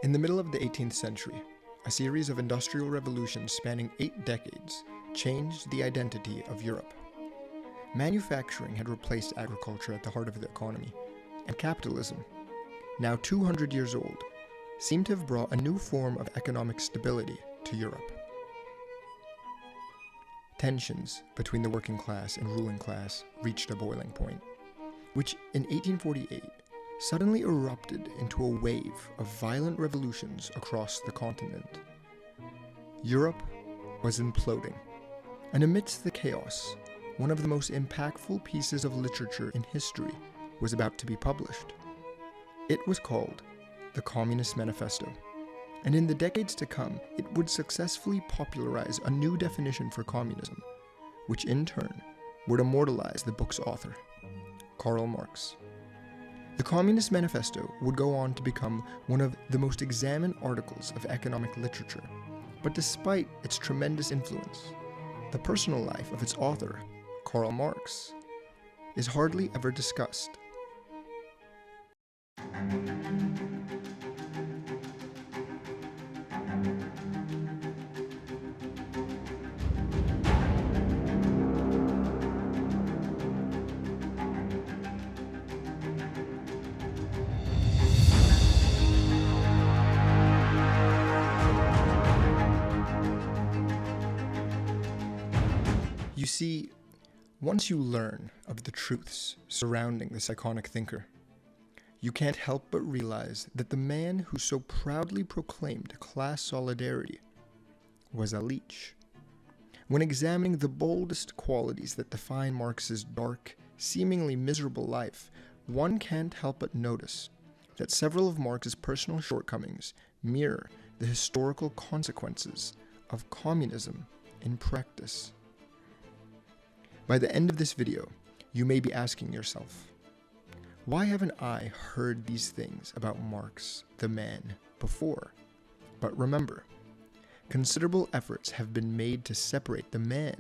In the middle of the 18th century, a series of industrial revolutions spanning 8 decades changed the identity of Europe. Manufacturing had replaced agriculture at the heart of the economy, and capitalism, now 200 years old, seemed to have brought a new form of economic stability to Europe. Tensions between the working class and ruling class reached a boiling point, which in 1848 suddenly erupted into a wave of violent revolutions across the continent. Europe was imploding, and amidst the chaos, one of the most impactful pieces of literature in history was about to be published. It was called the Communist Manifesto, and in the decades to come, it would successfully popularize a new definition for communism, which in turn would immortalize the book's author, Karl Marx. The Communist Manifesto would go on to become one of the most examined articles of economic literature, but despite its tremendous influence, the personal life of its author, Karl Marx, is hardly ever discussed. You see, once you learn of the truths surrounding this iconic thinker, you can't help but realize that the man who so proudly proclaimed class solidarity was a leech. When examining the boldest qualities that define Marx's dark, seemingly miserable life, one can't help but notice that several of Marx's personal shortcomings mirror the historical consequences of communism in practice. By the end of this video, you may be asking yourself, why haven't I heard these things about Marx, the man, before? But remember, considerable efforts have been made to separate the man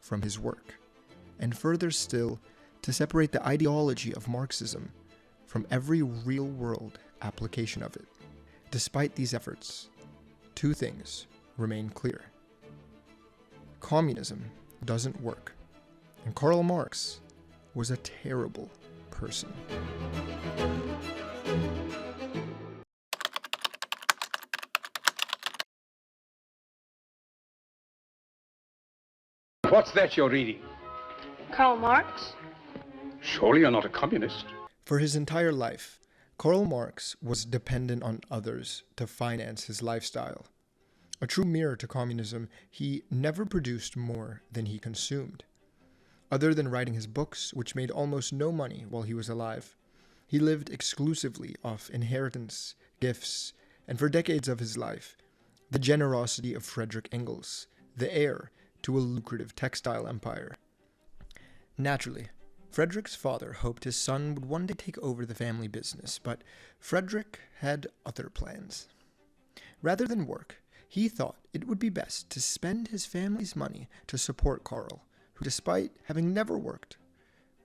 from his work, and further still, to separate the ideology of Marxism from every real-world application of it. Despite these efforts, two things remain clear. Communism doesn't work. And Karl Marx was a terrible person. What's that you're reading? Karl Marx? Surely you're not a communist. For his entire life, Karl Marx was dependent on others to finance his lifestyle. A true mirror to communism, he never produced more than he consumed. Other than writing his books, which made almost no money while he was alive, he lived exclusively off inheritance, gifts, and for decades of his life, the generosity of Friedrich Engels, the heir to a lucrative textile empire. Naturally, Friedrich's father hoped his son would one day take over the family business, but Friedrich had other plans. Rather than work, he thought it would be best to spend his family's money to support Karl, who, despite having never worked,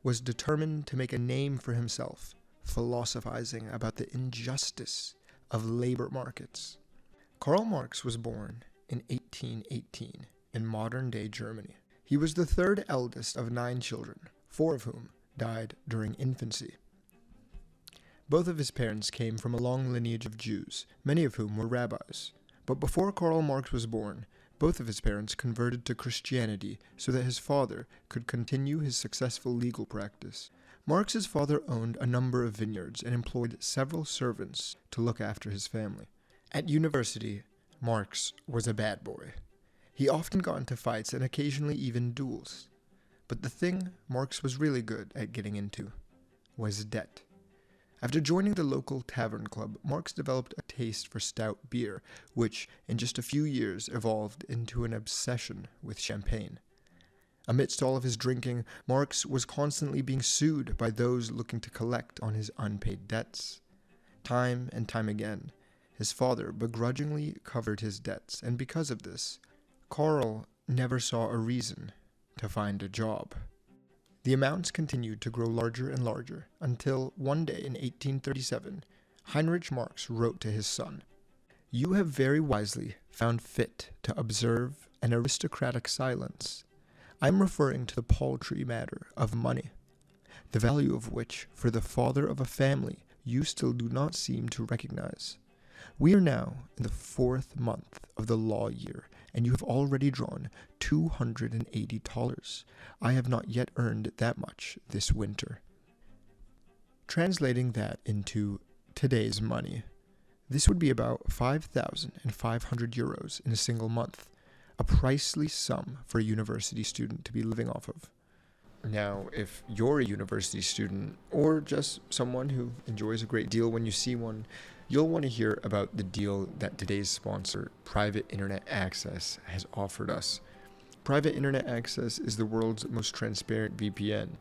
was determined to make a name for himself, philosophizing about the injustice of labor markets. Karl Marx was born in 1818 in modern-day Germany. He was the third eldest of 9 children, 4 of whom died during infancy. Both of his parents came from a long lineage of Jews, many of whom were rabbis. But before Karl Marx was born, both of his parents converted to Christianity so that his father could continue his successful legal practice. Marx's father owned a number of vineyards and employed several servants to look after his family. At university, Marx was a bad boy. He often got into fights and occasionally even duels. But the thing Marx was really good at getting into was debt. After joining the local tavern club, Marx developed a taste for stout beer, which in just a few years evolved into an obsession with champagne. Amidst all of his drinking, Marx was constantly being sued by those looking to collect on his unpaid debts. Time and time again, his father begrudgingly covered his debts, and because of this, Karl never saw a reason to find a job. The amounts continued to grow larger and larger, until one day in 1837, Heinrich Marx wrote to his son, You have very wisely found fit to observe an aristocratic silence. I am referring to the paltry matter of money, the value of which, for the father of a family, you still do not seem to recognize. We are now in the 4th month of the law year, and you have already drawn $280. I have not yet earned that much this winter. Translating that into today's money, this would be about 5,500 euros in a single month, a pricely sum for a university student to be living off of. Now, if you're a university student, or just someone who enjoys a great deal when you see one, you'll want to hear about the deal that today's sponsor, Private Internet Access, has offered us. Private Internet Access is the world's most transparent VPN.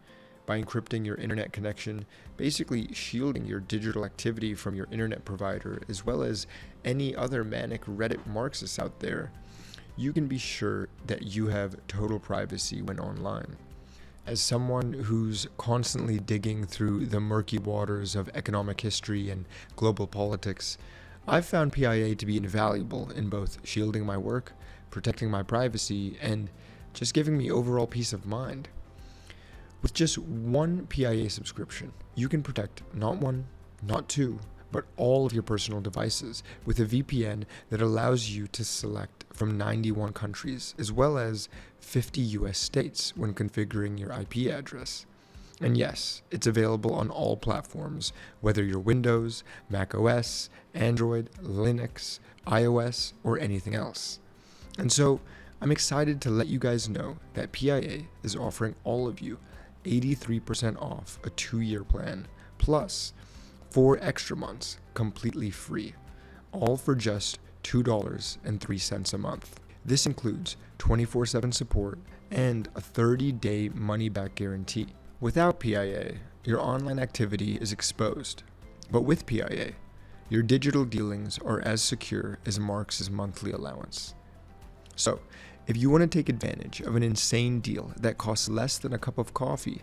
By encrypting your internet connection, basically shielding your digital activity from your internet provider, as well as any other manic Reddit Marxists out there, you can be sure that you have total privacy when online. As someone who's constantly digging through the murky waters of economic history and global politics, I've found PIA to be invaluable in both shielding my work, protecting my privacy, and just giving me overall peace of mind. With just one PIA subscription, you can protect not one, not two, but all of your personal devices with a VPN that allows you to select from 91 countries as well as 50 US states when configuring your IP address. And yes, it's available on all platforms, whether you're Windows, Mac OS, Android, Linux, iOS, or anything else. And so I'm excited to let you guys know that PIA is offering all of you 83% off a 2-year plan, plus 4 extra months completely free, all for just $2.03 a month. This includes 24/7 support and a 30-day money-back guarantee. Without PIA, your online activity is exposed, but with PIA, your digital dealings are as secure as Marx's monthly allowance. So, if you want to take advantage of an insane deal that costs less than a cup of coffee,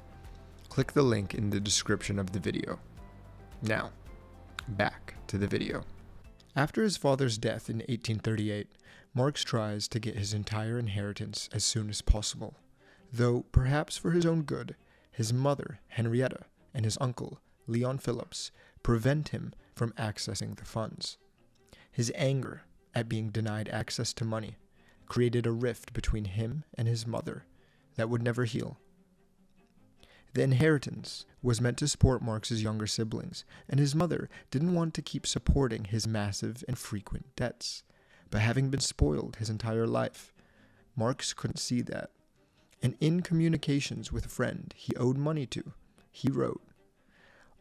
click the link in the description of the video. Now, back to the video. After his father's death in 1838, Marx tries to get his entire inheritance as soon as possible, though perhaps for his own good, his mother, Henrietta, and his uncle, Leon Phillips, prevent him from accessing the funds. His anger at being denied access to money created a rift between him and his mother that would never heal. The inheritance was meant to support Marx's younger siblings, and his mother didn't want to keep supporting his massive and frequent debts. But having been spoiled his entire life, Marx couldn't see that. And in communications with a friend he owed money to, he wrote,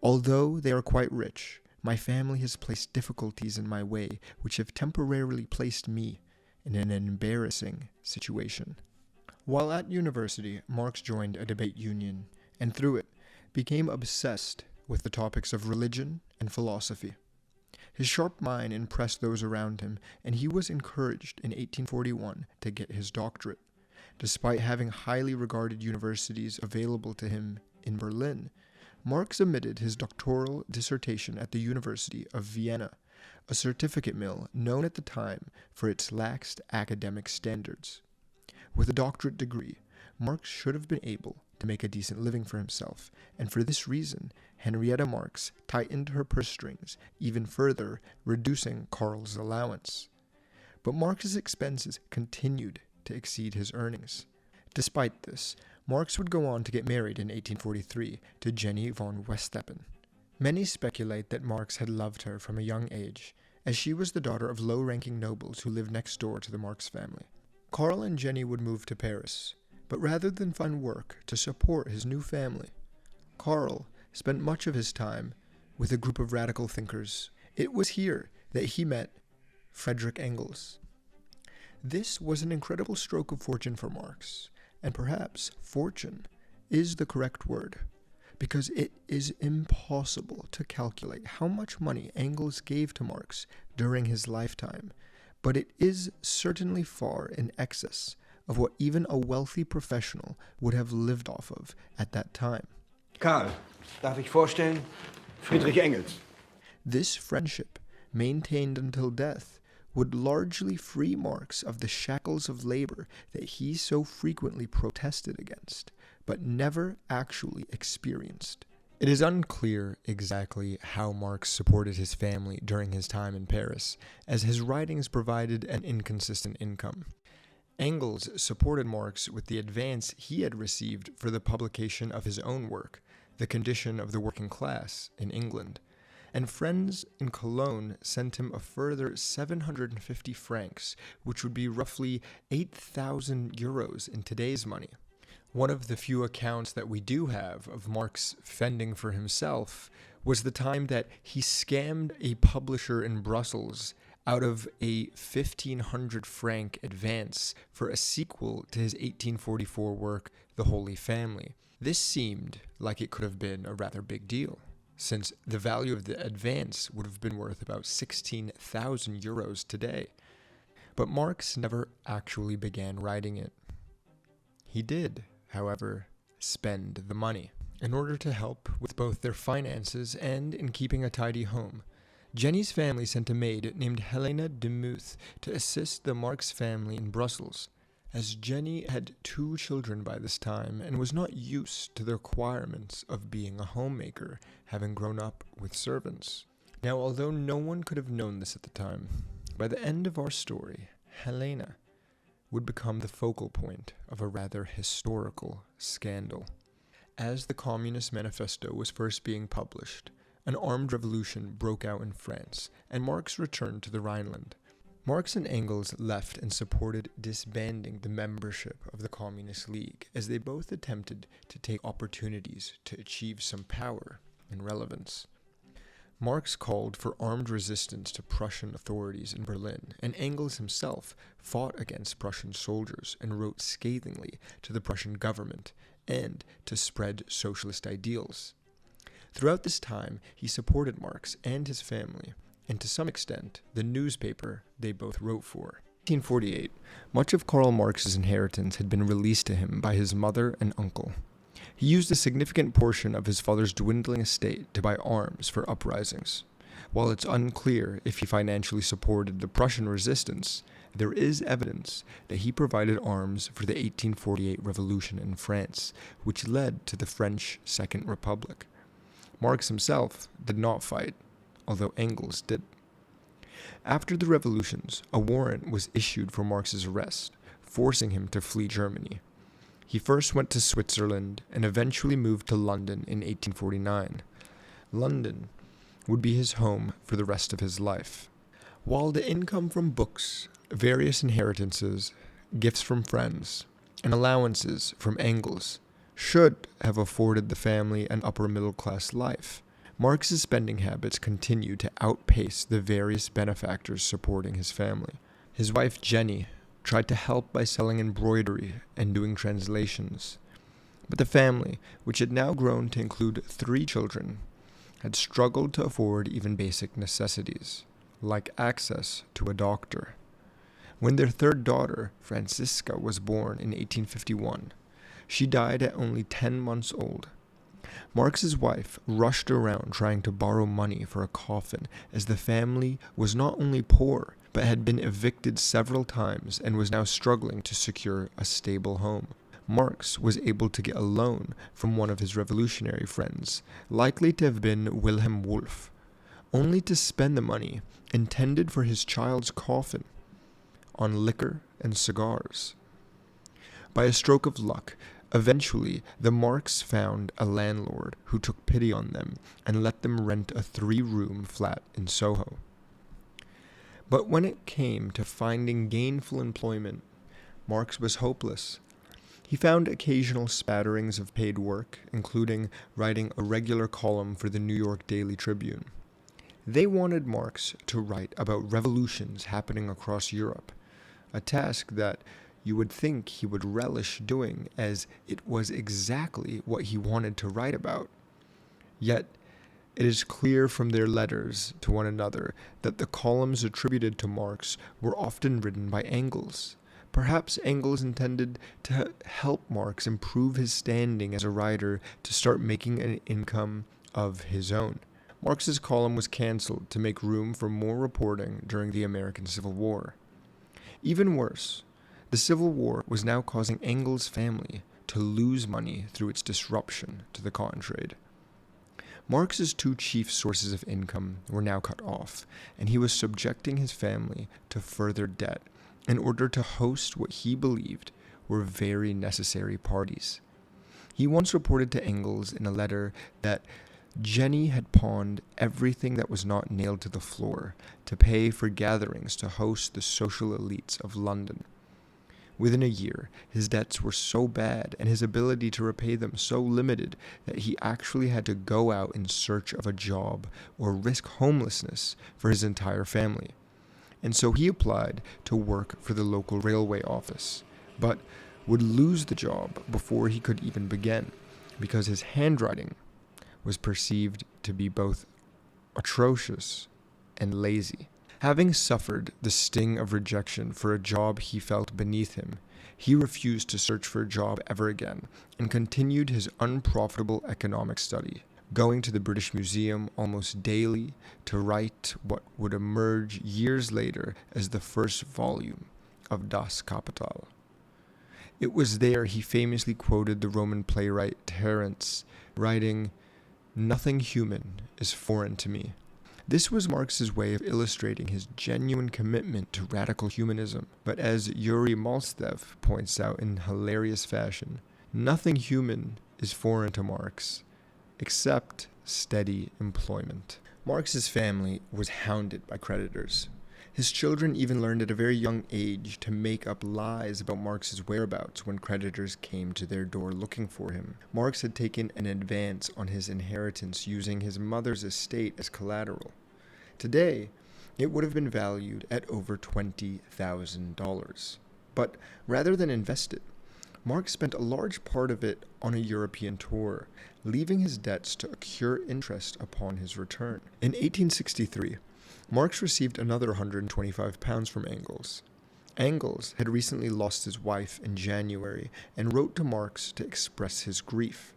"Although they are quite rich, my family has placed difficulties in my way which have temporarily placed me in an embarrassing situation." While at university, Marx joined a debate union, and through it, became obsessed with the topics of religion and philosophy. His sharp mind impressed those around him, and he was encouraged in 1841 to get his doctorate. Despite having highly regarded universities available to him in Berlin, Marx submitted his doctoral dissertation at the University of Vienna, a certificate mill known at the time for its lax academic standards. With a doctorate degree, Marx should have been able to make a decent living for himself, and for this reason, Henrietta Marx tightened her purse strings even further, reducing Karl's allowance. But Marx's expenses continued to exceed his earnings. Despite this, Marx would go on to get married in 1843 to Jenny von Westphalen. Many speculate that Marx had loved her from a young age, as she was the daughter of low-ranking nobles who lived next door to the Marx family. Karl and Jenny would move to Paris, but rather than find work to support his new family, Karl spent much of his time with a group of radical thinkers. It was here that he met Friedrich Engels. This was an incredible stroke of fortune for Marx, and perhaps fortune is the correct word, because it is impossible to calculate how much money Engels gave to Marx during his lifetime, but it is certainly far in excess of what even a wealthy professional would have lived off of at that time. Karl, darf ich vorstellen? Friedrich Engels. This friendship, maintained until death, would largely free Marx of the shackles of labor that he so frequently protested against, but never actually experienced. It is unclear exactly how Marx supported his family during his time in Paris, as his writings provided an inconsistent income. Engels supported Marx with the advance he had received for the publication of his own work, The Condition of the Working Class in England, and friends in Cologne sent him a further 750 francs, which would be roughly 8,000 euros in today's money. One of the few accounts that we do have of Marx fending for himself was the time that he scammed a publisher in Brussels out of a 1,500 franc advance for a sequel to his 1844 work, The Holy Family. This seemed like it could have been a rather big deal, since the value of the advance would have been worth about 16,000 euros today. But Marx never actually began writing it. He did, however, spend the money. In order to help with both their finances and in keeping a tidy home, Jenny's family sent a maid named Helena de Muth to assist the Marx family in Brussels, as Jenny had 2 children by this time and was not used to the requirements of being a homemaker, having grown up with servants. Now, although no one could have known this at the time, by the end of our story, Helena would become the focal point of a rather historical scandal. As the Communist Manifesto was first being published, an armed revolution broke out in France, and Marx returned to the Rhineland. Marx and Engels left and supported disbanding the membership of the Communist League, as they both attempted to take opportunities to achieve some power and relevance. Marx called for armed resistance to Prussian authorities in Berlin, and Engels himself fought against Prussian soldiers and wrote scathingly to the Prussian government and to spread socialist ideals. Throughout this time, he supported Marx and his family, and to some extent, the newspaper they both wrote for. In 1848, much of Karl Marx's inheritance had been released to him by his mother and uncle. He used a significant portion of his father's dwindling estate to buy arms for uprisings. While it's unclear if he financially supported the Prussian resistance, there is evidence that he provided arms for the 1848 revolution in France, which led to the French Second Republic. Marx himself did not fight, although Engels did. After the revolutions, a warrant was issued for Marx's arrest, forcing him to flee Germany. He first went to Switzerland and eventually moved to London in 1849. London would be his home for the rest of his life. While the income from books, various inheritances, gifts from friends, and allowances from Engels should have afforded the family an upper-middle-class life, Marx's spending habits continued to outpace the various benefactors supporting his family. His wife Jenny tried to help by selling embroidery and doing translations, but the family, which had now grown to include 3 children, had struggled to afford even basic necessities, like access to a doctor. When their 3rd daughter, Franziska, was born in 1851, she died at only 10 months old. Marx's wife rushed around trying to borrow money for a coffin, as the family was not only poor, but had been evicted several times and was now struggling to secure a stable home. Marx was able to get a loan from one of his revolutionary friends, likely to have been Wilhelm Wolff, only to spend the money intended for his child's coffin on liquor and cigars. By a stroke of luck, eventually the Marx found a landlord who took pity on them and let them rent a 3-room flat in Soho. But when it came to finding gainful employment, Marx was hopeless. He found occasional spatterings of paid work, including writing a regular column for the New York Daily Tribune. They wanted Marx to write about revolutions happening across Europe, a task that you would think he would relish doing, as it was exactly what he wanted to write about. Yet, it is clear from their letters to one another that the columns attributed to Marx were often written by Engels. Perhaps Engels intended to help Marx improve his standing as a writer to start making an income of his own. Marx's column was cancelled to make room for more reporting during the American Civil War. Even worse, the Civil War was now causing Engels' family to lose money through its disruption to the cotton trade. Marx's two chief sources of income were now cut off, and he was subjecting his family to further debt in order to host what he believed were very necessary parties. He once reported to Engels in a letter that Jenny had pawned everything that was not nailed to the floor to pay for gatherings to host the social elites of London. Within a year, his debts were so bad and his ability to repay them so limited that he actually had to go out in search of a job or risk homelessness for his entire family. And so he applied to work for the local railway office, but would lose the job before he could even begin, because his handwriting was perceived to be both atrocious and lazy. Having suffered the sting of rejection for a job he felt beneath him, he refused to search for a job ever again and continued his unprofitable economic study, going to the British Museum almost daily to write what would emerge years later as the first volume of Das Kapital. It was there he famously quoted the Roman playwright Terence, writing, "Nothing human is foreign to me." This was Marx's way of illustrating his genuine commitment to radical humanism. But as Yuri Maltsev points out in hilarious fashion, nothing human is foreign to Marx, except steady employment. Marx's family was hounded by creditors. His children even learned at a very young age to make up lies about Marx's whereabouts when creditors came to their door looking for him. Marx had taken an advance on his inheritance using his mother's estate as collateral. Today, it would have been valued at over $20,000. But rather than invest it, Marx spent a large part of it on a European tour, leaving his debts to accrue interest upon his return. In 1863, Marx received another £125 from Engels. Engels had recently lost his wife in January and wrote to Marx to express his grief.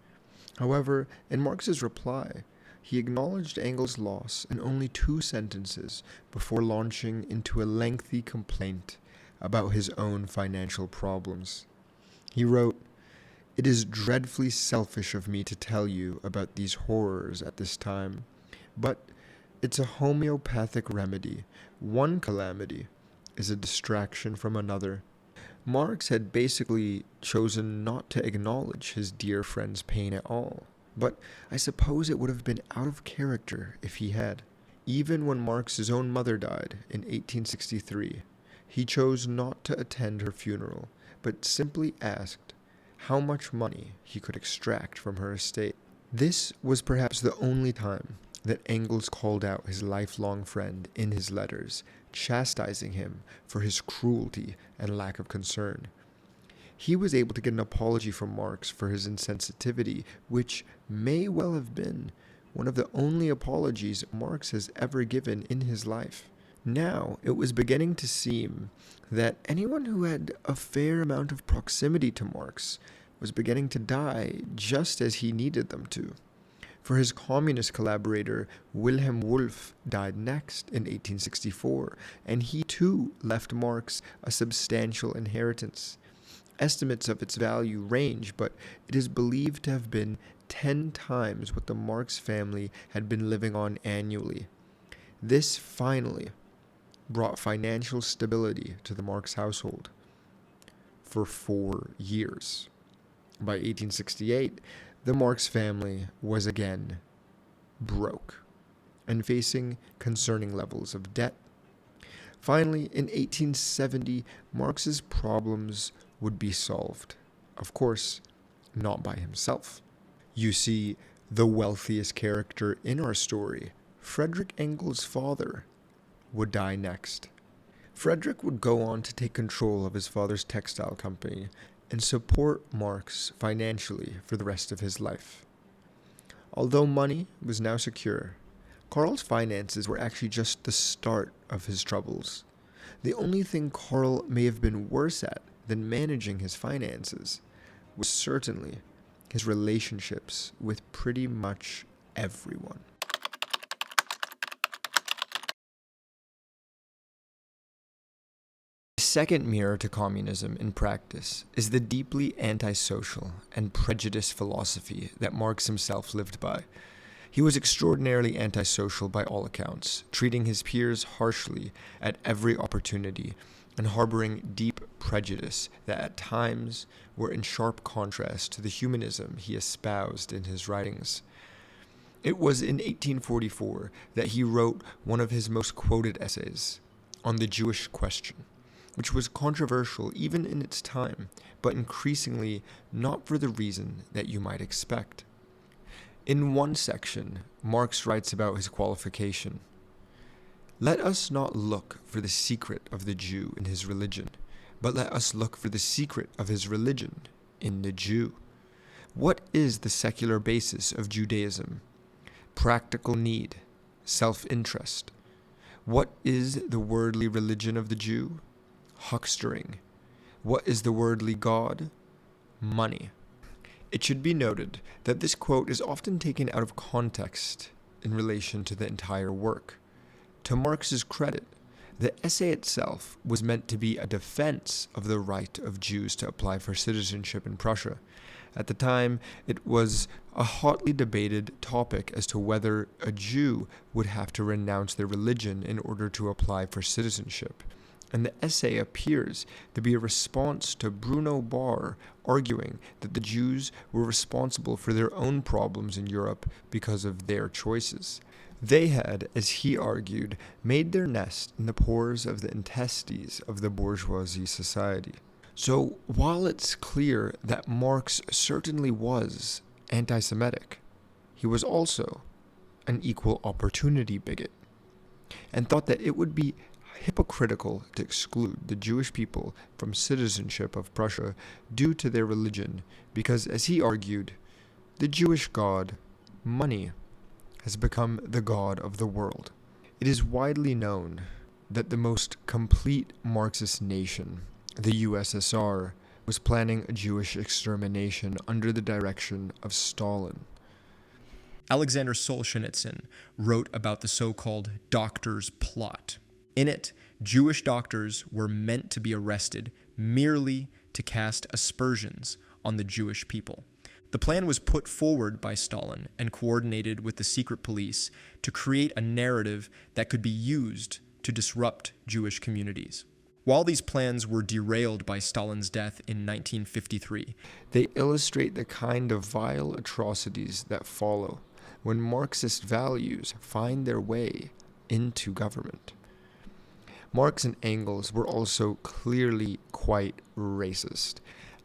However, in Marx's reply, he acknowledged Engels' loss in only 2 sentences before launching into a lengthy complaint about his own financial problems. He wrote, "It is dreadfully selfish of me to tell you about these horrors at this time, but it's a homeopathic remedy. One calamity is a distraction from another." Marx had basically chosen not to acknowledge his dear friend's pain at all, but I suppose it would have been out of character if he had. Even when Marx's own mother died in 1863, he chose not to attend her funeral, but simply asked how much money he could extract from her estate. This was perhaps the only time that Engels called out his lifelong friend in his letters, chastising him for his cruelty and lack of concern. He was able to get an apology from Marx for his insensitivity, which may well have been one of the only apologies Marx has ever given in his life. Now, it was beginning to seem that anyone who had a fair amount of proximity to Marx was beginning to die just as he needed them to. For his communist collaborator Wilhelm Wolff died next in 1864, and he too left Marx a substantial inheritance. Estimates of its value range, but it is believed to have been 10 times what the Marx family had been living on annually. This finally brought financial stability to the Marx household for 4 years. By 1868, the Marx family was again broke and facing concerning levels of debt. Finally, in 1870, Marx's problems would be solved. Of course, not by himself. You see, the wealthiest character in our story, Friedrich Engels' father, would die next. Friedrich would go on to take control of his father's textile company and support Marx financially for the rest of his life. Although money was now secure, Karl's finances were actually just the start of his troubles. The only thing Karl may have been worse at than managing his finances was certainly his relationships with pretty much everyone. second mirror to communism in practice is the deeply antisocial and prejudiced philosophy that Marx himself lived by. He was extraordinarily antisocial by all accounts, treating his peers harshly at every opportunity and harboring deep prejudice that at times were in sharp contrast to the humanism he espoused in his writings. It was in 1844 that he wrote one of his most quoted essays, On the Jewish Question, which was controversial even in its time, but increasingly not for the reason that you might expect. In one section, Marx writes about his qualification. Let us not look for the secret of the Jew in his religion, but let us look for the secret of his religion in the Jew. What is the secular basis of Judaism? Practical need, self-interest. What is the worldly religion of the Jew? Huckstering. What is the worldly God? Money. It should be noted that this quote is often taken out of context in relation to the entire work. To Marx's credit, the essay itself was meant to be a defense of the right of Jews to apply for citizenship in Prussia. At the time, it was a hotly debated topic as to whether a Jew would have to renounce their religion in order to apply for citizenship. And the essay appears to be a response to Bruno Barr arguing that the Jews were responsible for their own problems in Europe because of their choices. They had, as he argued, made their nest in the pores of the intestines of the bourgeoisie society. So while it's clear that Marx certainly was anti-Semitic, he was also an equal opportunity bigot, and thought that it would be hypocritical to exclude the Jewish people from citizenship of Prussia due to their religion, because, as he argued, the Jewish God, money, has become the god of the world. It is widely known that the most complete Marxist nation, the USSR, was planning a Jewish extermination under the direction of Stalin. Alexander Solzhenitsyn wrote about the so-called doctor's plot. In it, Jewish doctors were meant to be arrested merely to cast aspersions on the Jewish people. The plan was put forward by Stalin and coordinated with the secret police to create a narrative that could be used to disrupt Jewish communities. While these plans were derailed by Stalin's death in 1953, they illustrate the kind of vile atrocities that follow when Marxist values find their way into government. Marx and Engels were also clearly quite racist,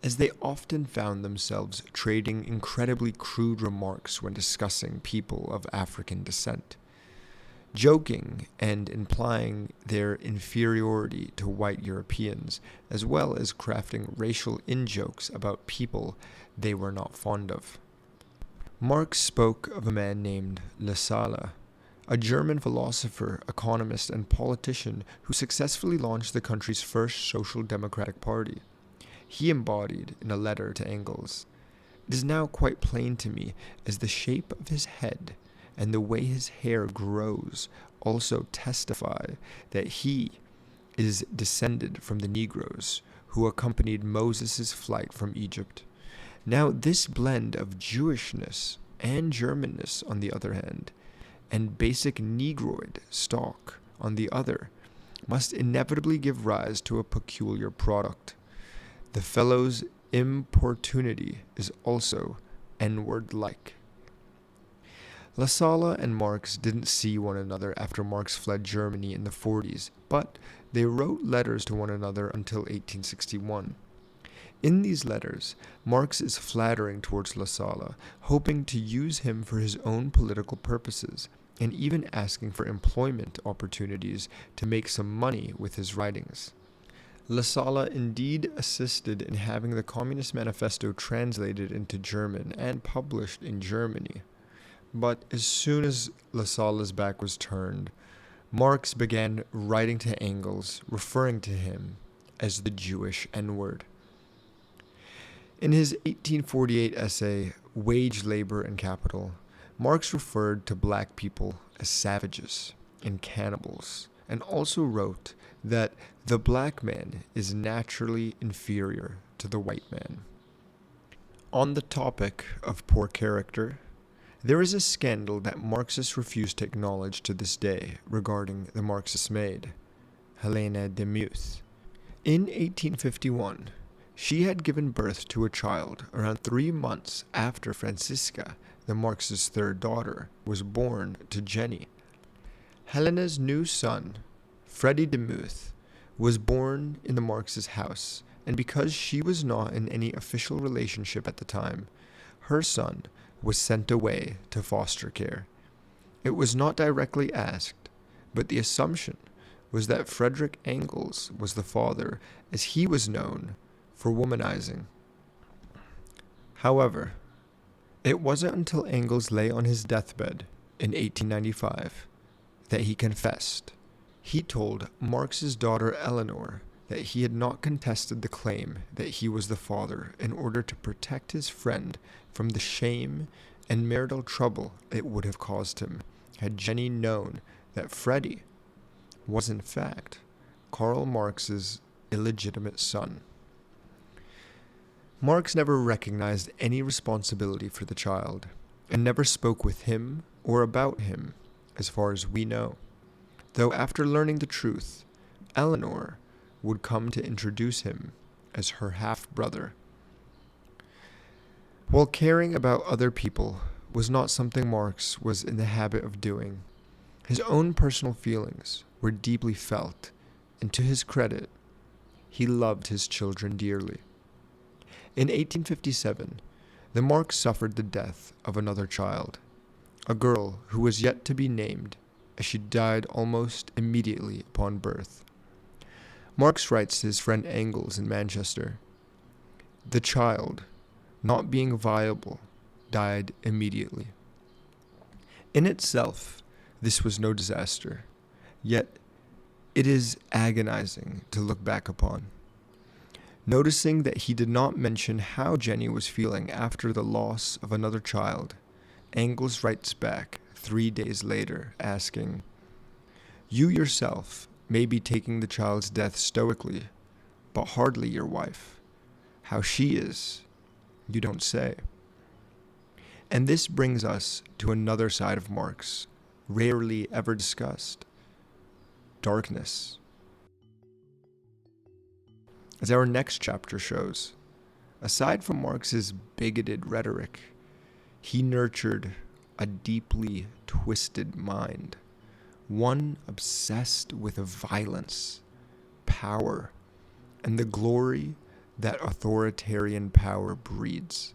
as they often found themselves trading incredibly crude remarks when discussing people of African descent, joking and implying their inferiority to white Europeans, as well as crafting racial in-jokes about people they were not fond of. Marx spoke of a man named Lassalle, a German philosopher, economist, and politician who successfully launched the country's first social democratic party. He embodied in a letter to Engels, "It is now quite plain to me as the shape of his head and the way his hair grows also testify that he is descended from the Negroes who accompanied Moses' flight from Egypt. Now this blend of Jewishness and Germanness on the other hand, and basic Negroid stock on the other, must inevitably give rise to a peculiar product. The fellow's importunity is also N-word-like." Lassalle and Marx didn't see one another after Marx fled Germany in the 40s, but they wrote letters to one another until 1861. In these letters, Marx is flattering towards Lassalle, hoping to use him for his own political purposes, and even asking for employment opportunities to make some money with his writings. Lassalle indeed assisted in having the Communist Manifesto translated into German and published in Germany. But as soon as Lassalle's back was turned, Marx began writing to Engels, referring to him as the Jewish N-word. In his 1848 essay, Wage, Labor, and Capital, Marx referred to black people as savages and cannibals, and also wrote that the black man is naturally inferior to the white man. On the topic of poor character, there is a scandal that Marxists refuse to acknowledge to this day regarding the Marxist maid, Helena de Muth. In 1851, she had given birth to a child around 3 months after Francisca, the Marxist's third daughter, was born to Jenny. Helena's new son, Freddie de Muth, was born in the Marxist house, and because she was not in any official relationship at the time, her son was sent away to foster care. It was not directly asked, but the assumption was that Frederick Engels was the father, as he was known for womanizing. However, it wasn't until Engels lay on his deathbed in 1895 that he confessed. He told Marx's daughter Eleanor that he had not contested the claim that he was the father in order to protect his friend from the shame and marital trouble it would have caused him had Jenny known that Freddie was in fact Karl Marx's illegitimate son. Marx never recognized any responsibility for the child, and never spoke with him or about him, as far as we know, though after learning the truth, Eleanor would come to introduce him as her half-brother. While caring about other people was not something Marx was in the habit of doing, his own personal feelings were deeply felt, and to his credit, he loved his children dearly. In 1857, the Marx suffered the death of another child, a girl who was yet to be named, as she died almost immediately upon birth. Marx writes to his friend Engels in Manchester, "The child, not being viable, died immediately." In itself, this was no disaster, yet it is agonizing to look back upon. Noticing that he did not mention how Jenny was feeling after the loss of another child, Engels writes back 3 days later, asking, "You yourself may be taking the child's death stoically, but hardly your wife. How she is, you don't say." And this brings us to another side of Marx, rarely ever discussed: darkness. As our next chapter shows, aside from Marx's bigoted rhetoric, he nurtured a deeply twisted mind, one obsessed with violence, power, and the glory that authoritarian power breeds.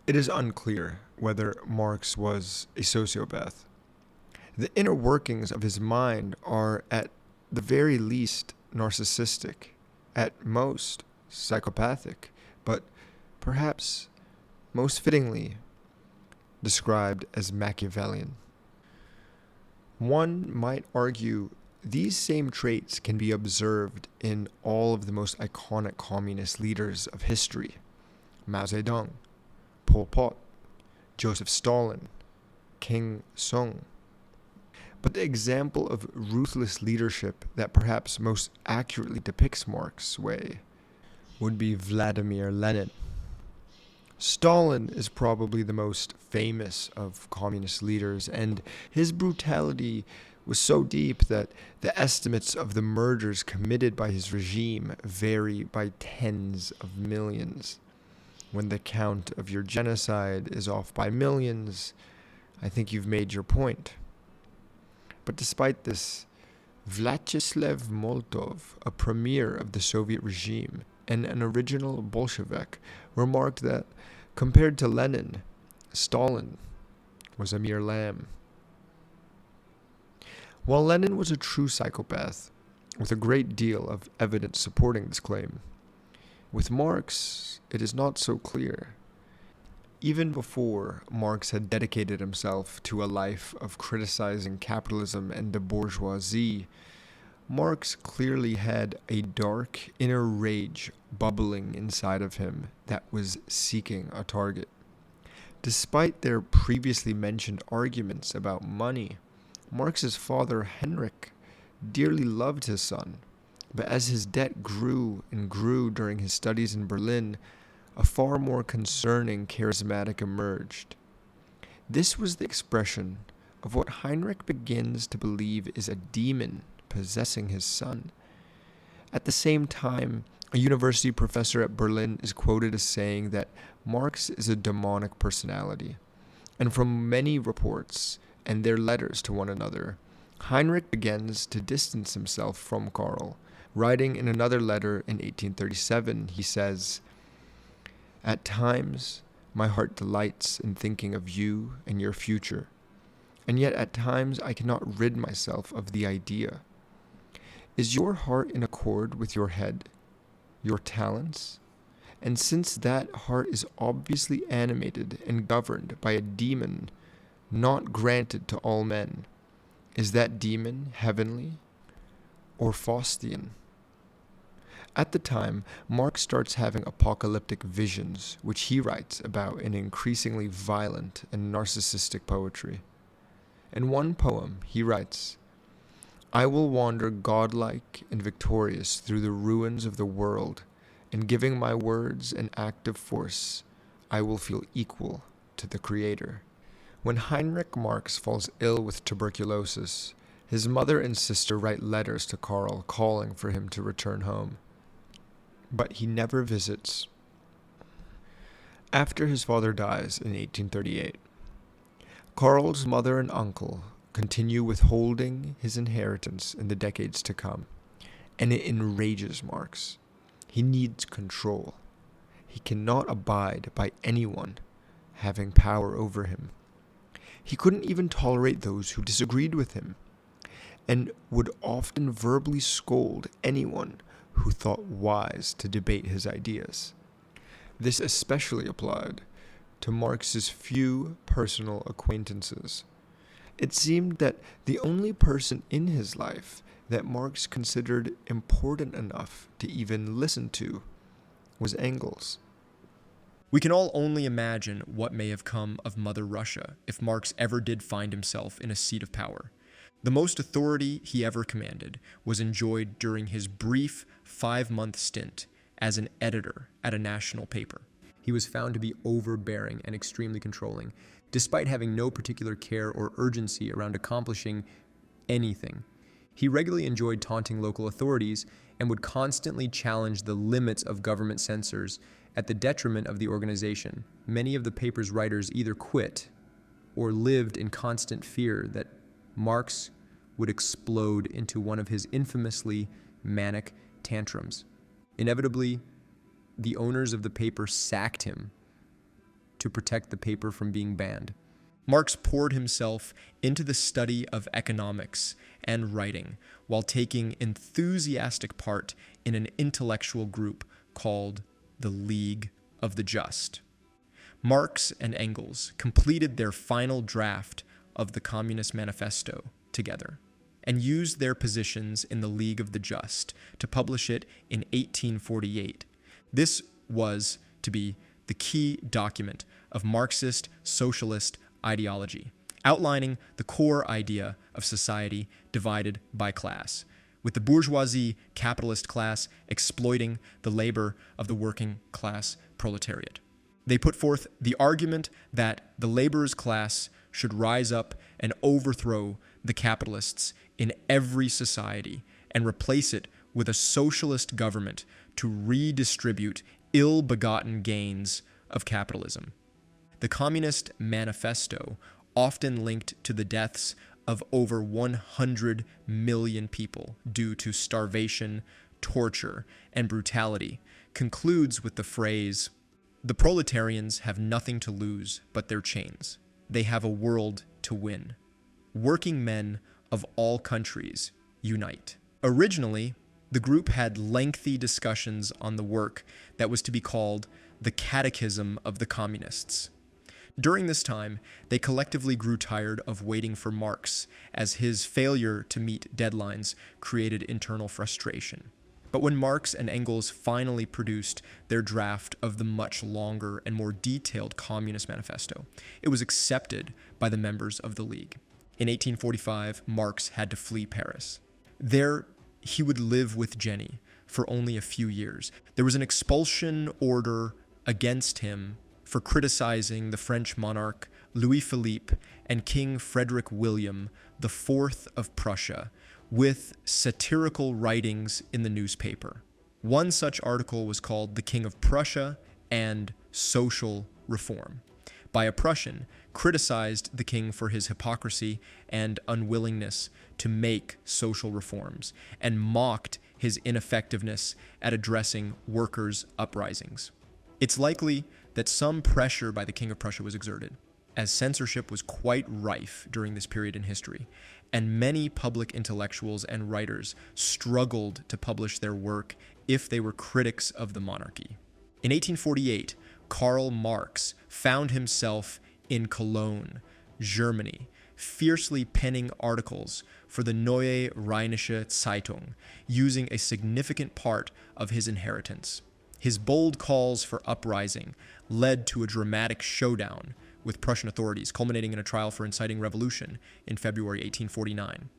It is unclear whether Marx was a sociopath. The inner workings of his mind are, at the very least, narcissistic, at most, psychopathic, but perhaps most fittingly described as Machiavellian. One might argue these same traits can be observed in all of the most iconic communist leaders of history: Mao Zedong, Pol Pot, Joseph Stalin, King Sung. But the example of ruthless leadership that perhaps most accurately depicts Marx's way would be Vladimir Lenin. Stalin is probably the most famous of communist leaders, and his brutality was so deep that the estimates of the murders committed by his regime vary by tens of millions. When the count of your genocide is off by millions, I think you've made your point. But despite this, Vyacheslav Molotov, a premier of the Soviet regime and an original Bolshevik, remarked that, compared to Lenin, Stalin was a mere lamb. While Lenin was a true psychopath, with a great deal of evidence supporting this claim, with Marx, it is not so clear. Even before Marx had dedicated himself to a life of criticizing capitalism and the bourgeoisie, Marx clearly had a dark inner rage bubbling inside of him that was seeking a target. Despite their previously mentioned arguments about money, Marx's father, Henrik, dearly loved his son, but as his debt grew and grew during his studies in Berlin, a far more concerning charismatic emerged. This was the expression of what Heinrich begins to believe is a demon possessing his son. At the same time, a university professor at Berlin is quoted as saying that Marx is a demonic personality. And from many reports and their letters to one another, Heinrich begins to distance himself from Karl. Writing in another letter in 1837, he says, "At times, my heart delights in thinking of you and your future, and yet at times I cannot rid myself of the idea. Is your heart in accord with your head, your talents? And since that heart is obviously animated and governed by a demon not granted to all men, is that demon heavenly or Faustian?" At the time, Marx starts having apocalyptic visions, which he writes about in increasingly violent and narcissistic poetry. In one poem, he writes, "I will wander godlike and victorious through the ruins of the world, and giving my words an active force, I will feel equal to the Creator." When Heinrich Marx falls ill with tuberculosis, his mother and sister write letters to Karl calling for him to return home. But he never visits. After his father dies in 1838, Karl's mother and uncle continue withholding his inheritance in the decades to come, and it enrages Marx. He needs control. He cannot abide by anyone having power over him. He couldn't even tolerate those who disagreed with him, and would often verbally scold anyone who thought wise to debate his ideas. This especially applied to Marx's few personal acquaintances. It seemed that the only person in his life that Marx considered important enough to even listen to was Engels. We can all only imagine what may have come of Mother Russia if Marx ever did find himself in a seat of power. The most authority he ever commanded was enjoyed during his brief 5-month stint as an editor at a national paper. He was found to be overbearing and extremely controlling, despite having no particular care or urgency around accomplishing anything. He regularly enjoyed taunting local authorities and would constantly challenge the limits of government censors at the detriment of the organization. Many of the paper's writers either quit or lived in constant fear that Marx would explode into one of his infamously manic tantrums. Inevitably, the owners of the paper sacked him to protect the paper from being banned. Marx poured himself into the study of economics and writing while taking enthusiastic part in an intellectual group called the League of the Just. Marx and Engels completed their final draft of the Communist Manifesto together and used their positions in the League of the Just to publish it in 1848. This was to be the key document of Marxist socialist ideology, outlining the core idea of society divided by class, with the bourgeoisie capitalist class exploiting the labor of the working class proletariat. They put forth the argument that the laborers' class should rise up and overthrow the capitalists in every society and replace it with a socialist government to redistribute ill-begotten gains of capitalism. The Communist Manifesto, often linked to the deaths of over 100 million people due to starvation, torture, and brutality, concludes with the phrase, "The proletarians have nothing to lose but their chains. They have a world to win. Working men of all countries unite." Originally, the group had lengthy discussions on the work that was to be called the Catechism of the Communists. During this time, they collectively grew tired of waiting for Marx, as his failure to meet deadlines created internal frustration. But when Marx and Engels finally produced their draft of the much longer and more detailed Communist Manifesto, it was accepted by the members of the League. In 1845, Marx had to flee Paris. There, he would live with Jenny for only a few years. There was an expulsion order against him for criticizing the French monarch Louis Philippe and King Frederick William IV of Prussia with satirical writings in the newspaper. One such article was called "The King of Prussia and Social Reform," by a Prussian, criticized the king for his hypocrisy and unwillingness to make social reforms, and mocked his ineffectiveness at addressing workers' uprisings. It's likely that some pressure by the King of Prussia was exerted, as censorship was quite rife during this period in history, and many public intellectuals and writers struggled to publish their work if they were critics of the monarchy. In 1848, Karl Marx found himself in Cologne, Germany, fiercely penning articles for the Neue Rheinische Zeitung, using a significant part of his inheritance. His bold calls for uprising led to a dramatic showdown with Prussian authorities, culminating in a trial for inciting revolution in February 1849.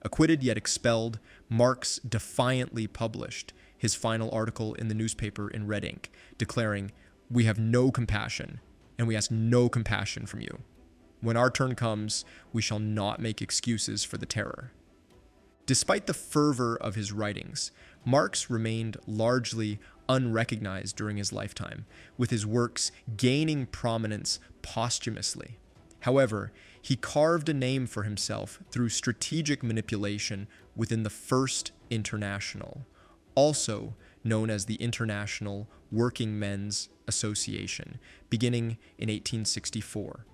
Acquitted yet expelled, Marx defiantly published his final article in the newspaper in red ink, declaring, "We have no compassion, and we ask no compassion from you. When our turn comes, we shall not make excuses for the terror." Despite the fervor of his writings, Marx remained largely unrecognized during his lifetime, with his works gaining prominence posthumously. However, he carved a name for himself through strategic manipulation within the First International, also known as the International Working Men's Association, beginning in 1864.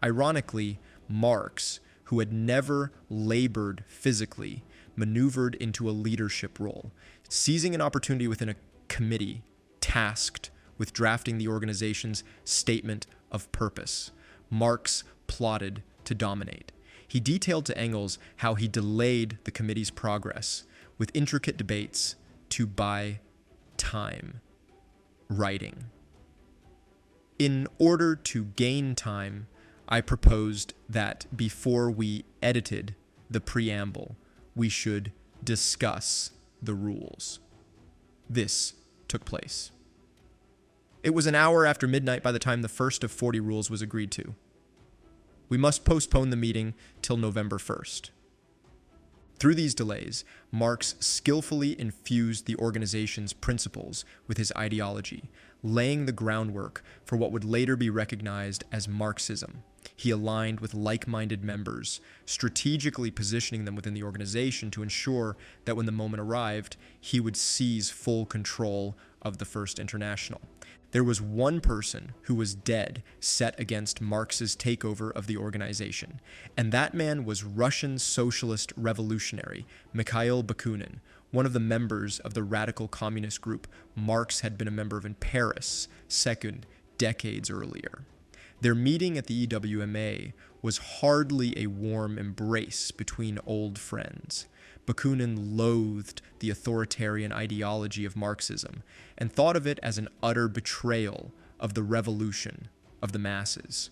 Ironically, Marx, who had never labored physically, maneuvered into a leadership role, seizing an opportunity within a committee tasked with drafting the organization's statement of purpose. Marx plotted to dominate. He detailed to Engels how he delayed the committee's progress with intricate debates to buy time, writing. In order to gain time, I proposed that before we edited the preamble, we should discuss the rules. This took place. It was an hour after midnight by the time the first of 40 rules was agreed to. We must postpone the meeting till November 1st. Through these delays, Marx skillfully infused the organization's principles with his ideology, laying the groundwork for what would later be recognized as Marxism. He aligned with like-minded members, strategically positioning them within the organization to ensure that when the moment arrived, he would seize full control of the First International. There was one person who was dead set against Marx's takeover of the organization, and that man was Russian socialist revolutionary Mikhail Bakunin, one of the members of the radical communist group Marx had been a member of in Paris, decades earlier. Their meeting at the EWMA was hardly a warm embrace between old friends. Bakunin loathed the authoritarian ideology of Marxism and thought of it as an utter betrayal of the revolution of the masses.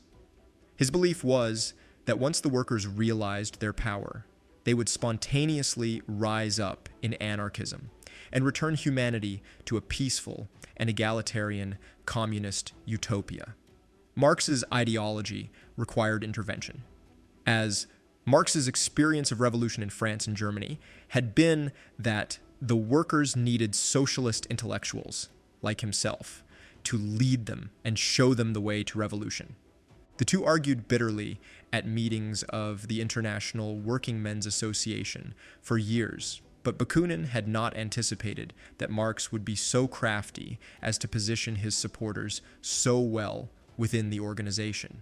His belief was that once the workers realized their power, they would spontaneously rise up in anarchism and return humanity to a peaceful and egalitarian communist utopia. Marx's ideology required intervention, as Marx's experience of revolution in France and Germany had been that the workers needed socialist intellectuals, like himself, to lead them and show them the way to revolution. The two argued bitterly at meetings of the International Working Men's Association for years, but Bakunin had not anticipated that Marx would be so crafty as to position his supporters so well within the organization.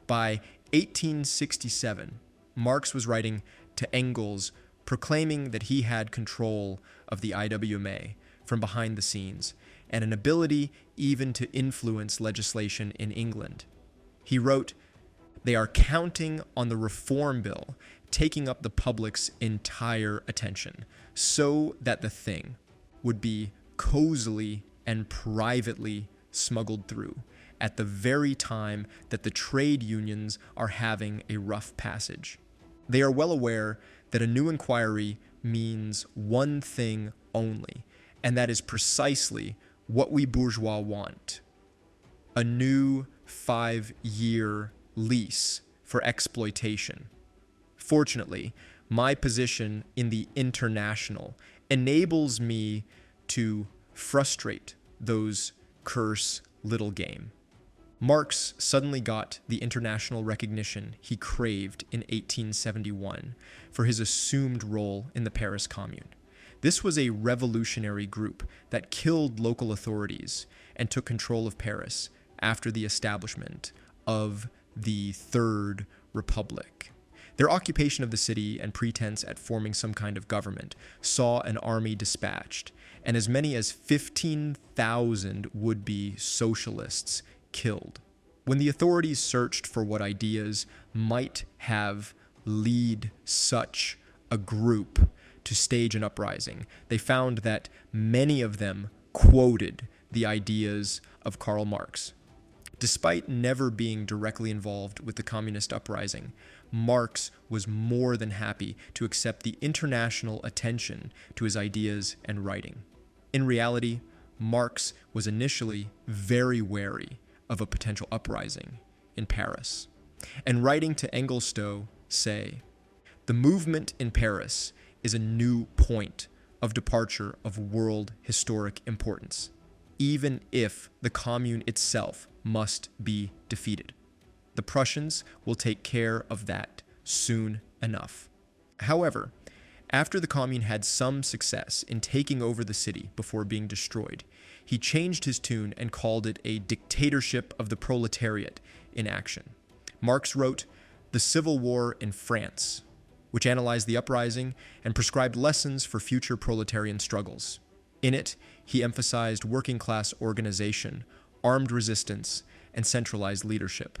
By 1867, Marx was writing to Engels proclaiming that he had control of the IWMA from behind the scenes and an ability even to influence legislation in England. He wrote, "They are counting on the reform bill taking up the public's entire attention, so that the thing would be cozily and privately smuggled through at the very time that the trade unions are having a rough passage. They are well aware that a new inquiry means one thing only, and that is precisely what we bourgeois want: a new 5-year lease for exploitation. Fortunately, my position in the International enables me to frustrate those curse little game." Marx suddenly got the international recognition he craved in 1871 for his assumed role in the Paris Commune. This was a revolutionary group that killed local authorities and took control of Paris after the establishment of the Third Republic. Their occupation of the city and pretense at forming some kind of government saw an army dispatched and as many as 15,000 would-be socialists killed. When the authorities searched for what ideas might have led such a group to stage an uprising, they found that many of them quoted the ideas of Karl Marx. Despite never being directly involved with the communist uprising, Marx was more than happy to accept the international attention to his ideas and writing. In reality, Marx was initially very wary of a potential uprising in Paris, and writing to Engelstow say, "The movement in Paris is a new point of departure of world historic importance, even if the Commune itself must be defeated. The Prussians will take care of that soon enough." However, after the Commune had some success in taking over the city before being destroyed, he changed his tune and called it a dictatorship of the proletariat in action. Marx wrote The Civil War in France, which analyzed the uprising and prescribed lessons for future proletarian struggles. In it, he emphasized working-class organization, armed resistance, and centralized leadership.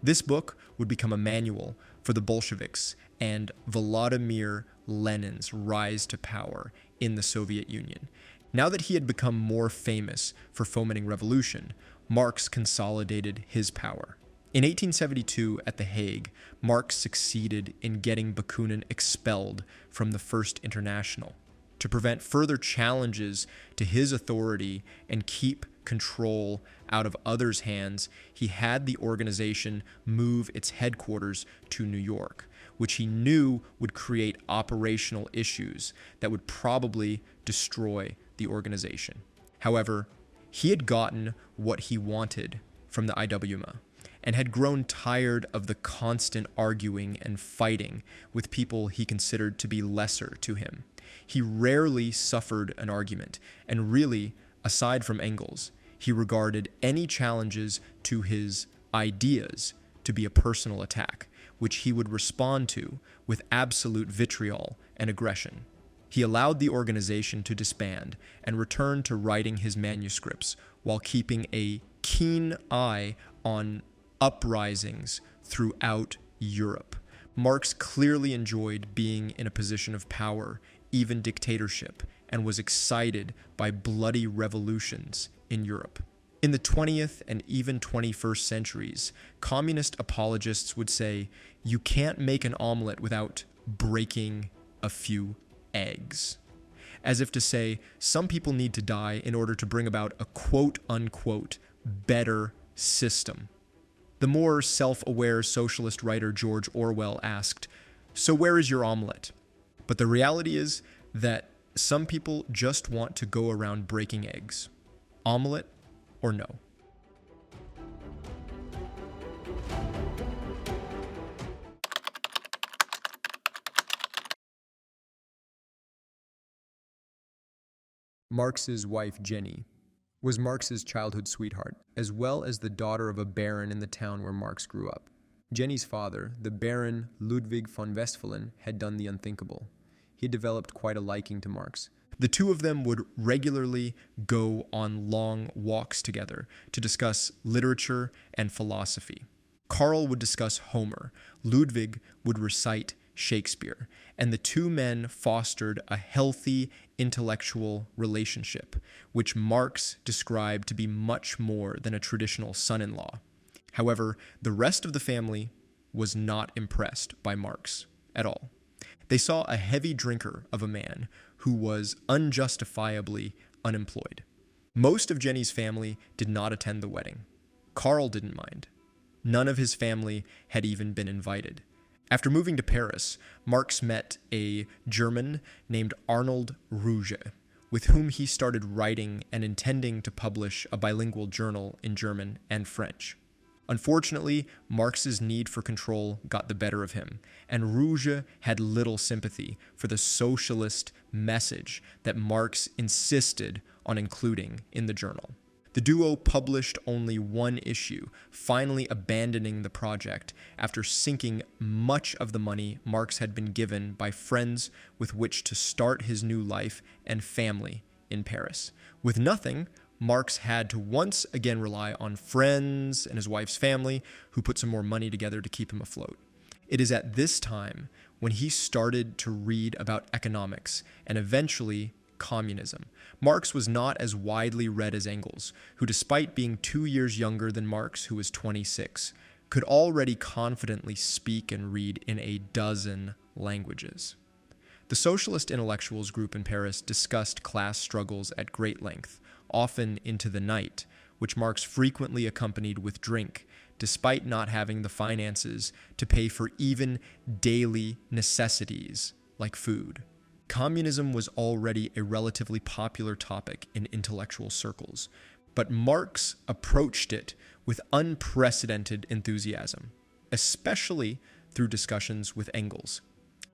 This book would become a manual for the Bolsheviks and Vladimir Lenin's rise to power in the Soviet Union. Now that he had become more famous for fomenting revolution, Marx consolidated his power. In 1872, at The Hague, Marx succeeded in getting Bakunin expelled from the First International. To prevent further challenges to his authority and keep control out of others' hands, he had the organization move its headquarters to New York, which he knew would create operational issues that would probably destroy the organization. However, he had gotten what he wanted from the IWMA and had grown tired of the constant arguing and fighting with people he considered to be lesser to him. He rarely suffered an argument, and really, aside from Engels, he regarded any challenges to his ideas to be a personal attack, which he would respond to with absolute vitriol and aggression. He allowed the organization to disband and returned to writing his manuscripts while keeping a keen eye on uprisings throughout Europe. Marx clearly enjoyed being in a position of power, even dictatorship, and was excited by bloody revolutions in Europe. In the 20th and even 21st centuries, communist apologists would say, "You can't make an omelet without breaking a few eggs." As if to say, some people need to die in order to bring about a quote-unquote better system. The more self-aware socialist writer George Orwell asked, "So where is your omelet?" But the reality is that some people just want to go around breaking eggs. Omelet or no. Marx's wife, Jenny, was Marx's childhood sweetheart, as well as the daughter of a baron in the town where Marx grew up. Jenny's father, the Baron Ludwig von Westphalen, had done the unthinkable. He had developed quite a liking to Marx. The two of them would regularly go on long walks together to discuss literature and philosophy. Karl would discuss Homer, Ludwig would recite Shakespeare, and the two men fostered a healthy intellectual relationship, which Marx described to be much more than a traditional son-in-law. However, the rest of the family was not impressed by Marx at all. They saw a heavy drinker of a man who was unjustifiably unemployed. Most of Jenny's family did not attend the wedding. Karl didn't mind. None of his family had even been invited. After moving to Paris, Marx met a German named Arnold Ruge, with whom he started writing and intending to publish a bilingual journal in German and French. Unfortunately, Marx's need for control got the better of him, and Ruge had little sympathy for the socialist message that Marx insisted on including in the journal. The duo published only one issue, finally abandoning the project after sinking much of the money Marx had been given by friends with which to start his new life and family in Paris. With nothing, Marx had to once again rely on friends and his wife's family, who put some more money together to keep him afloat. It is at this time when he started to read about economics and eventually communism. Marx was not as widely read as Engels, who, despite being 2 years younger than Marx, who was 26, could already confidently speak and read in a dozen languages. The socialist intellectuals group in Paris discussed class struggles at great length, often into the night, which Marx frequently accompanied with drink, despite not having the finances to pay for even daily necessities like food. Communism was already a relatively popular topic in intellectual circles, but Marx approached it with unprecedented enthusiasm, especially through discussions with Engels.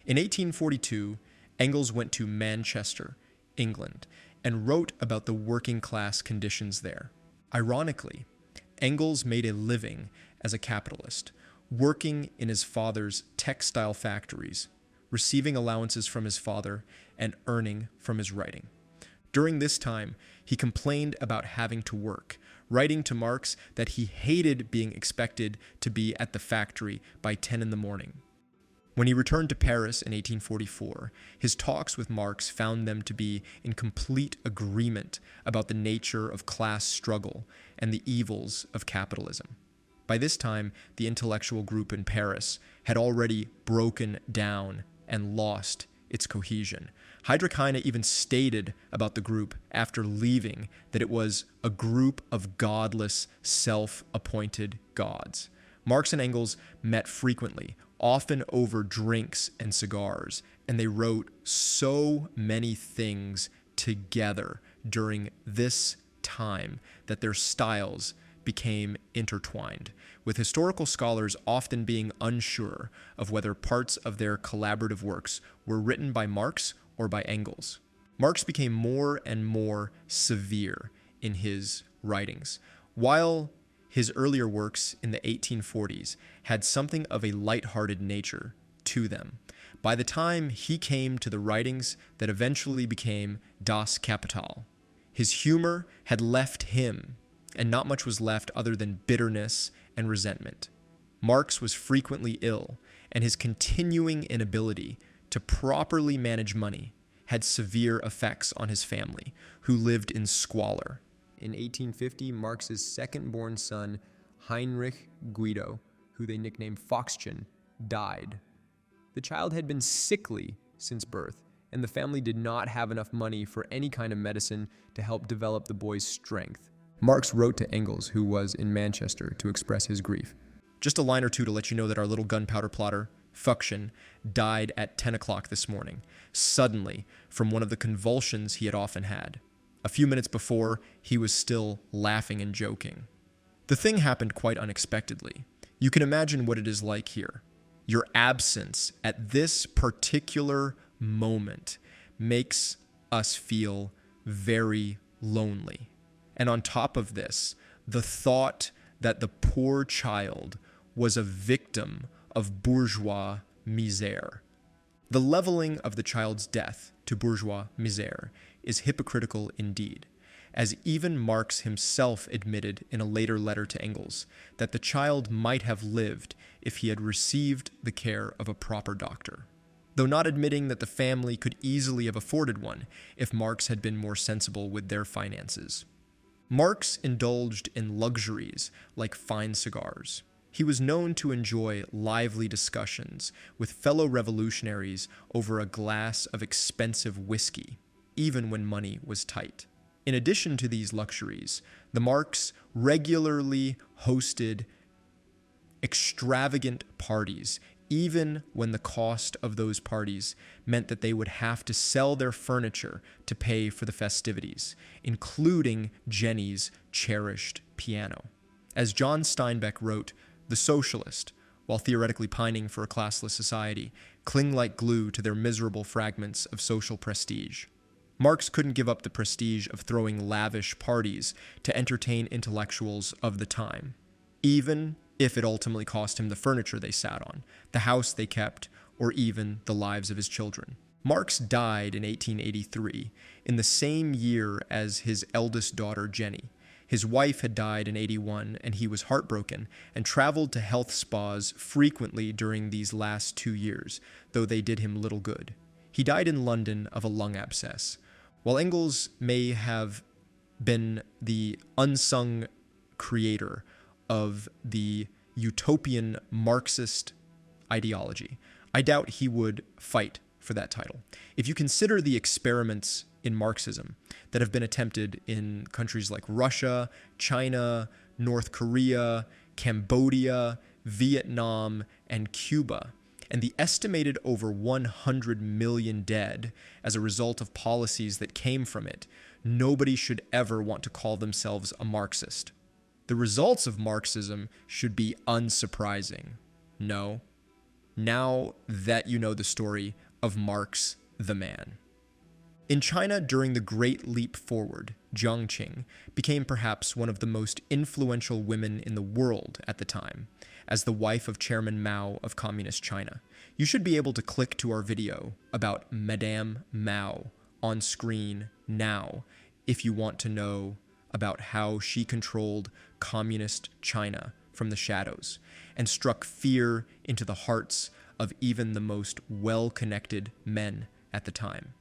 In 1842, Engels went to Manchester, England, and wrote about the working class conditions there. Ironically, Engels made a living as a capitalist, working in his father's textile factories, receiving allowances from his father, and earning from his writing. During this time, he complained about having to work, writing to Marx that he hated being expected to be at the factory by 10 in the morning. When he returned to Paris in 1844, his talks with Marx found them to be in complete agreement about the nature of class struggle and the evils of capitalism. By this time, the intellectual group in Paris had already broken down and lost its cohesion. Heinrich Heine even stated about the group after leaving that it was a group of godless, self-appointed gods. Marx and Engels met frequently, often over drinks and cigars, and they wrote so many things together during this time that their styles became intertwined, with historical scholars often being unsure of whether parts of their collaborative works were written by Marx or by Engels. Marx became more and more severe in his writings, while his earlier works in the 1840s had something of a light-hearted nature to them. By the time he came to the writings that eventually became Das Kapital, his humor had left him, and not much was left other than bitterness and resentment. Marx was frequently ill, and his continuing inability to properly manage money had severe effects on his family, who lived in squalor. In 1850, Marx's second-born son, Heinrich Guido, who they nicknamed Foxchen, died. The child had been sickly since birth, and the family did not have enough money for any kind of medicine to help develop the boy's strength. Marx wrote to Engels, who was in Manchester, to express his grief. Just a line or two to let you know that our little gunpowder plotter, Foxchen, died at 10 o'clock this morning, suddenly, from one of the convulsions he had often had. A few minutes before, he was still laughing and joking. The thing happened quite unexpectedly. You can imagine what it is like here. Your absence at this particular moment makes us feel very lonely. And on top of this, the thought that the poor child was a victim of bourgeois misère. The leveling of the child's death to bourgeois misère is hypocritical indeed. as even Marx himself admitted in a later letter to Engels that the child might have lived if he had received the care of a proper doctor, though not admitting that the family could easily have afforded one if Marx had been more sensible with their finances. Marx indulged in luxuries like fine cigars. He was known to enjoy lively discussions with fellow revolutionaries over a glass of expensive whiskey, even when money was tight. In addition to these luxuries, the Marx regularly hosted extravagant parties, even when the cost of those parties meant that they would have to sell their furniture to pay for the festivities, including Jenny's cherished piano. As John Steinbeck wrote, the socialist, while theoretically pining for a classless society, cling like glue to their miserable fragments of social prestige. Marx couldn't give up the prestige of throwing lavish parties to entertain intellectuals of the time, even if it ultimately cost him the furniture they sat on, the house they kept, or even the lives of his children. Marx died in 1883, in the same year as his eldest daughter, Jenny. His wife had died in 81, and he was heartbroken and traveled to health spas frequently during these last 2 years, though they did him little good. He died in London of a lung abscess. While Engels may have been the unsung creator of the utopian Marxist ideology, I doubt he would fight for that title. If you consider the experiments in Marxism that have been attempted in countries like Russia, China, North Korea, Cambodia, Vietnam, and Cuba, and the estimated over 100 million dead as a result of policies that came from it, nobody should ever want to call themselves a Marxist. The results of Marxism should be unsurprising. No. Now that you know the story of Marx the man. In China, during the Great Leap Forward, Jiang Qing became perhaps one of the most influential women in the world at the time, as the wife of Chairman Mao of Communist China. You should be able to click to our video about Madame Mao on screen now if you want to know about how she controlled Communist China from the shadows and struck fear into the hearts of even the most well-connected men at the time.